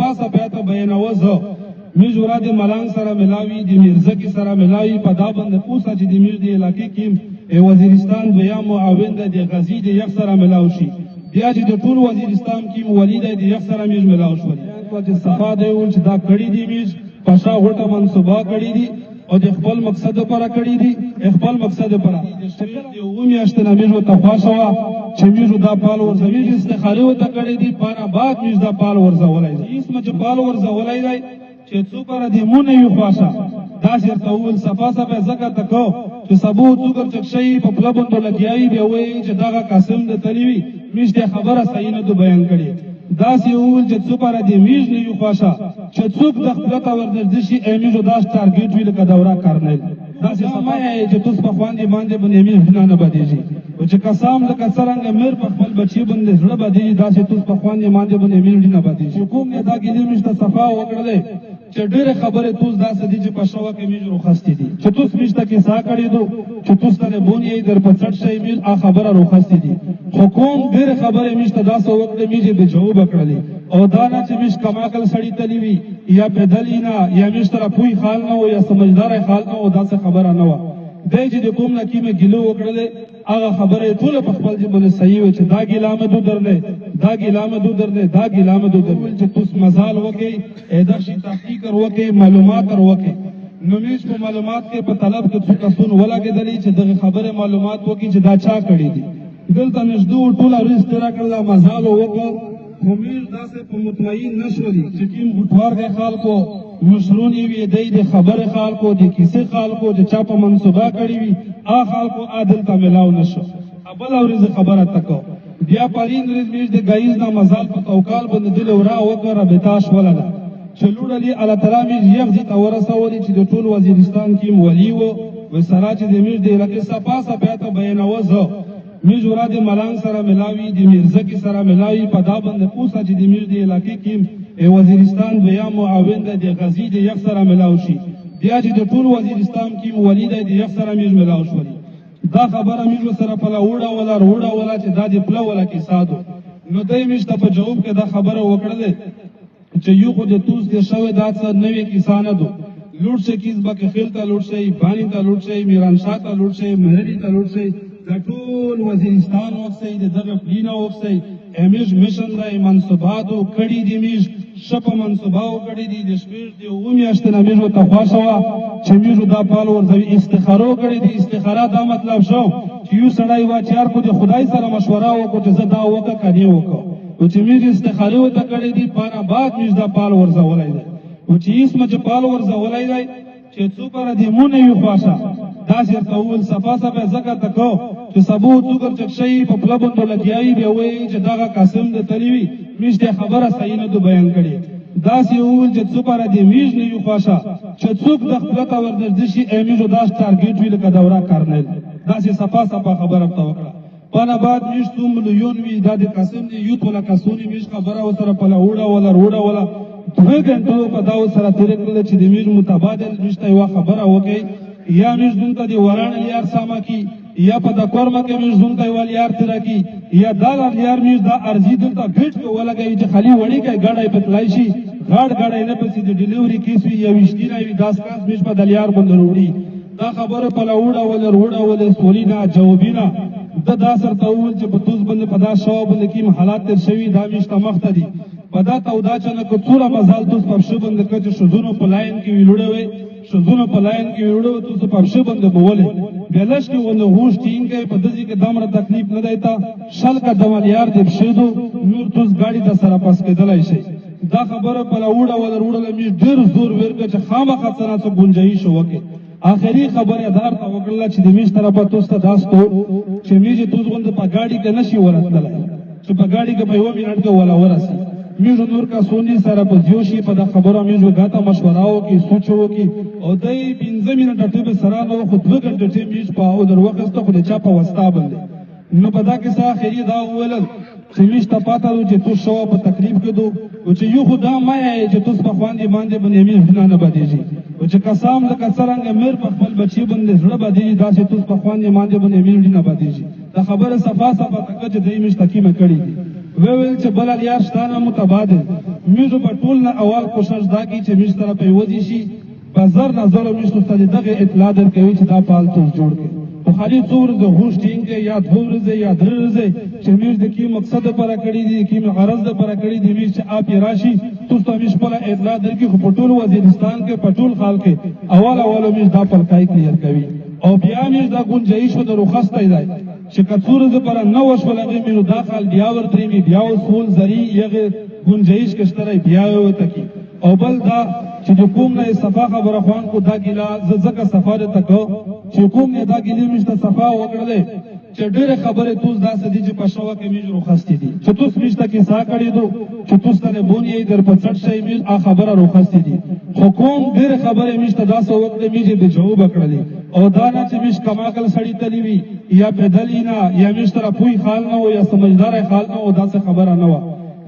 پاسه بیا ته بیانوه زه میز ورا د ملنګ سره ملاوي د میرزکي سره ملاوي په دا باندې پوسه چې د میز د علاقې کې وزیرستان دویم معاون د غزي د یخ سره ملاو شي بیا چې د ټول وزیرستان کې ولید د یخ سره میز ملاو شو چې صفا دی ول چې دا کړي دي میز پښا غټه منصوبه کړي دي او د خپل مقصد لپاره کړي دي خپل مقصد لپاره د عمومي اشتنا میز او تفاصوا چې میز دا پال ورزوي استخاره وته کړي دي پاره بعد میز دا پال ورزولای دي اسمه چې پال ورزولای دی چې څوکره دی مونږ یو خاصه دا چیرته ول صفا صفه زکه تکو چې سبو څوکر چکشي په پلبوندو لګیایي به وایي چې دا قاسم د تلیوي میشته خبره صحیح نه بیان کړي دا سی ول چې څوکره دی میز نه یو خاصه چې څوک د خپل تور درځي ایمیجو دا ټارګټ ویل کا دورا کارنل دا سی سمای چې تاسو په خوان دي باندې میز نه بدیږي او چې قسم د کسرنګ مر په خپل بچي باندې زړه بدیږي دا سی تاسو په خوان دي باندې میز نه بدیږي حکومت نه دا کې میشته صفا وکړل چې ډېر خبره توس دا سدي چې په شوا کې میج روخستې دي چې توس میشته کې سا کړی دو چې توس ته بونی در په څټ شي میل ا خبره روخستې دي حکومت ډېر خبره میشته دا سو وخت میج به جواب کړلې او دا نه چې میش کماکل سړی تلی وی یا بدلینا یا میشتره پوی خال نه او یا سمجدار خال نه او دا څه خبره نه و دای چې د کوم نکیمه ګلو وکړلې هغه خبره ټول په خپل ځبل صحیح و چې دا ګلامه دو درلې دا ګلامه دو درلې دا ګلامه دو درول چې توس مزال وکي اېدا شي تحقیق وکي معلومات وکي نو میش په معلومات کې په طلب کې څه کسون ولاګېدلې چې دغه خبره معلومات وکي چې دا چا کړی دي دلته نشدو ټول ريسترا کړل مزال وکړ همیر داسې په مطمئن نشوري چې کوم غټوار د خلکو مشرونی وی د خبره خلکو د کیسه خلکو چې چا په منصوبه کړی وي ا خلکو عادل ته ملاو نشو ابل اورز خبره تکو بیا پارین ریز میش د غایز نه مزال په توکال باندې دل ورا وکړه بتاش ولله چلوړلی الله تعالی می یغزي تورسولي چې د ټول وزیرستان کې ولی وو وسراج د میش د لکه صفا صفه ته بیانوه زه میز ورا د ملنګ سره ملاوي د میرزکي سره ملاوي په دا باندې پوسه چې د میز د علاقې کې وزیرستان دویم معاون د غزي د یخ سره ملاو شي بیا چې د ټول وزیرستان کې ولید د یخ سره میز ملاو شو دا خبره میز سره په لوړه ولا چې دا د پلو ولا کې ساده نو دای میشته په جواب کې دا خبره وکړه چې یو خو د توس د شوې دا څه نوې کسانه دو لوټ شي کیس بکه خلته لوټ شي بانی ته لوټ شي میران شاه ته لوټ شي مهري ته لوټ شي د ټول وزیرستان وکسي د دغه پلینا وکسي امیج مشن دای منصوباتو کړي دي میج شپ منصوباو کړي دي د شپږ دی او میاشتنه میج ته خاصه چې میج دا پال ورځي استخارو کړي دي استخاره دا مطلب شو چې یو سړی واچار کو د خدای سره مشوره وکړي چې زدا وکړه کني وکړه او چې میج استخاره وته کړي دي پاره بعد میج دا پال ورځولای دي او چې اسمه چې پال ورځولای دی چې څوکره دی مونږ یو خاصه دا چیرته ول صفا صفه زکه تکو چې سبو څوکر چکشي په پلبوندو لګیایي به وایي چې دا قاسم د تلیوي میشته خبره صحیح نه بیان کړي دا سی ول چې څوکره دی میش نه یو خاصه چې څوک د خپل تور درځي ایمیجو دا ټارګټ ویل کا دورا کارنل دا سی صفا صفه خبره تا وکړه پنه بعد میش 2 ملیون وی دا د قاسم دی یو تولا کسونی میش خبره وسره په روړه ولا 2 غنټو په دا سره تیر کړل چې د میز متبادل رشتہ یو خبره وکي یا میز دونته دی وران یار ساما کی یا په د کورما کې میز دونته ول یار تر کی یا دال یار میز دا ارزي دلته ګټ کو ولګي چې خالي وړي کې غاډای په تلای شي غاډای نه پسې د ډیلیوري کیس وی یا وشتي راوي 10 کاس میز په دل یار باندې وروړي دا خبره په روړه ول سولینا جوابینا د داسر تول چې په توس باندې په دا شو باندې کې حالات تر شوی دا میشته مخته دي پدا تودا چنه کو څوره مزال توس په شو باندې کچ شذونو په لاین کې ویلوړوي شذونو په لاین کې ویلوړو توس په شو باندې بوله بلش کې ونه هوش ټینګه په دځي کې دمره تکلیف نه دیتا شل کا دمالیار دې بشیدو نور توس گاډي د سره پاس کېدلای شي دا خبره په روړه می ډیر زور ورکه چې خامخا څنګه څه گنجائش وکي آخری خبره دار ته وکړه چې د میش طرفه توس ته داستو چې میږي توس غوند په گاډي کې نشي ورتلای چې په گاډي کې په یو منټ کې ولا ورسي میز نور کا سونی سره په جوشي په د خبرو میز غاټه مشوراو کې سوچو کې او دای 15 منټه ټیب سره نو خو 2 غنټه ټیب میز په او در وخت ته خو د چا په وستا باندې نو په دا کې سا اخري دا ویل چې میز ته پاتو چې تو شو په تکلیف کې دو او چې یو خدا مې چې توس په خواندې باندې میز نه بدیږي او چې قسم د کسرنګ مر په خپل بچي باندې زړه بدیږي دا چې توس په خواندې باندې میز نه بدیږي دا خبره صفا صفه تک چې دای میز تکیمه کړی ویل چې بل یار ستانه متبادل میزو په ټول نه اول کوشش دا کی چې میز طرف وځي شي په زر نظر میزو ته دغه اطلاع درکوي چې دا پالتو جوړ کړي او خالي څور د هوش ټینګ یا دورزه یا درزه چې میز د کی مقصد پر کړی دي کی غرض پر کړی دي میز چې اپ راشي تاسو میز په اطلاع درکې خو په ټول وزیرستان کې په ټول خال کې اول میز دا پلکای کلیر کوي او بیا میز دا گنجائش د رخصت دی چې کڅور ز پر نو وشولغه مینو داخل بیا ور درې بیا وسول زری یغه گنجائش کشتره بیا وته کی او بل دا چې کوم نه صفا خبره خوان کو دا ګلا زکه صفاره تکو چې کوم نه دا ګلی مشته صفا وکړلې چې ډېر خبره توس دا سدي چې پښوا کې میج رخصت دي چې توس مشته کې سا کړی دو چې توس ته بونی در په څټ شي میج خبره رخصت دي حکوم ډېر خبره مشته دا سو وخت میج به جواب کړلې او دا نه چې میج کماکل سړی تلی وی یا بدلینا یا مشتره پوی خال نه او یا سمجھدار خال نه او دا څه خبره نه و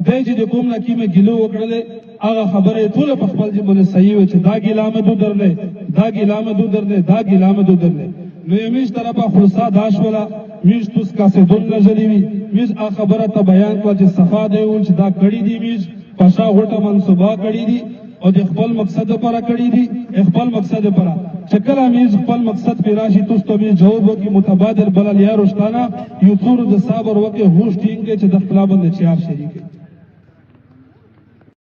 دای چې کوم نه کیمه ګلو وکړلې هغه خبره ټول په خپل ځبونه صحیح و چې دا ګلامه دو درلې دا ګلامه دو درلې دا ګلامه دو درلې نو یمیش طرفه خلاصا داش ولا میز توس کا سے دون نظری وی میز ا خبره ته بیان کړ چې صفا دی ول چې دا کړي دی میز پښا غټه منصوبه کړي دی او د خپل مقصد لپاره کړي دي خپل مقصد لپاره شکل امیز خپل مقصد پر راشي تاسو ته جواب وکي متبادل بلل یا رښتانه یو څور د صبر وکي هوش ټینګ چې د خپل باندې چار شریک